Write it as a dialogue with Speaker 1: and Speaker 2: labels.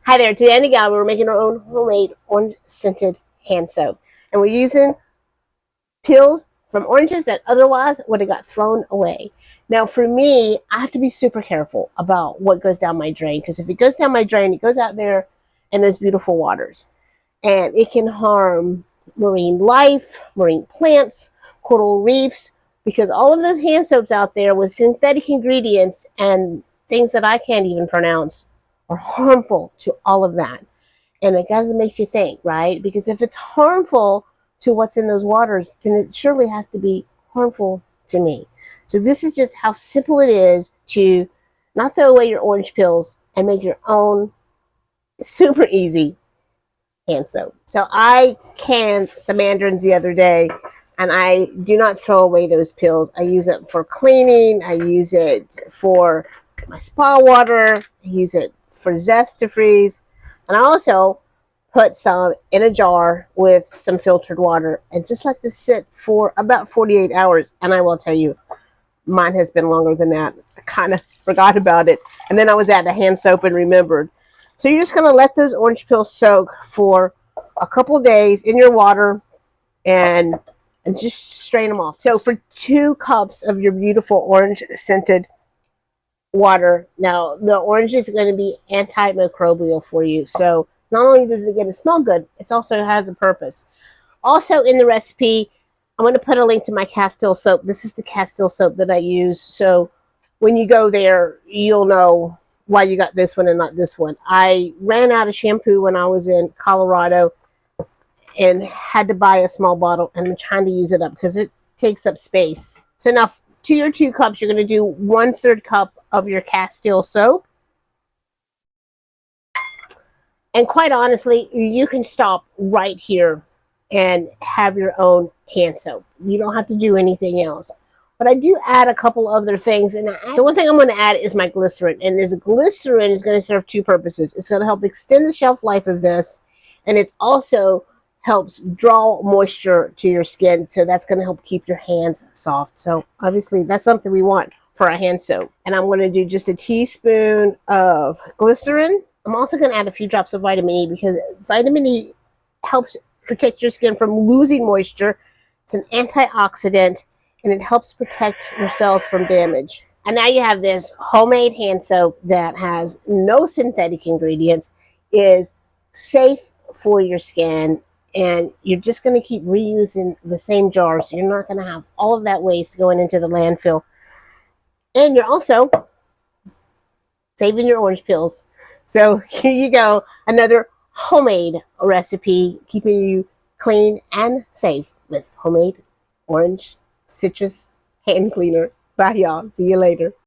Speaker 1: Hi there, today on the Galley, we're making our own homemade orange scented hand soap. And we're using peels from oranges that otherwise would have got thrown away. Now for me, I have to be super careful about what goes down my drain, because if it goes down my drain, it goes out there in those beautiful waters. And it can harm marine life, marine plants, coral reefs, because all of those hand soaps out there with synthetic ingredients and things that I can't even pronounce are harmful to all of that. And it doesn't make you think, right? Because if it's harmful to what's in those waters, then it surely has to be harmful to me. So this is just how simple it is to not throw away your orange peels and make your own super easy hand soap. So I canned some mandarins the other day, and I do not throw away those peels. I use it for cleaning. I use it for my spa water. I use it for zest to freeze. And I also put some in a jar with some filtered water and just let this sit for about 48 hours. And I will tell you, mine has been longer than that. I kind of forgot about it. And then I was at the hand soap and remembered. So you're just going to let those orange peels soak for a couple days in your water and just strain them off. So for 2 cups of your beautiful orange scented water, now the orange is going to be antimicrobial for you. So not only does it get to smell good, it also has a purpose. Also in the recipe, I'm going to put a link to my Castile soap. This is the Castile soap that I use. So when you go there, you'll know why you got this one and not this one. I ran out of shampoo when I was in Colorado and had to buy a small bottle, and I'm trying to use it up because it takes up space. So now to your 2 cups, you're going to do 1/3 cup of your Castile soap. And quite honestly, you can stop right here and have your own hand soap. You don't have to do anything else. But I do add a couple other things. So one thing I'm going to add is my glycerin. And this glycerin is going to serve 2 purposes. It's going to help extend the shelf life of this. And it's also helps draw moisture to your skin. So that's going to help keep your hands soft. So obviously that's something we want for our hand soap. And I'm going to do just a teaspoon of glycerin. I'm also going to add a few drops of vitamin E, because vitamin E helps protect your skin from losing moisture. It's an antioxidant, and it helps protect your cells from damage. And now you have this homemade hand soap that has no synthetic ingredients, is safe for your skin, and you're just going to keep reusing the same jar, so you're not going to have all of that waste going into the landfill. And you're also saving your orange peels. So here you go, another homemade recipe, keeping you clean and safe with homemade orange citrus hand cleaner. Bye y'all, see you later.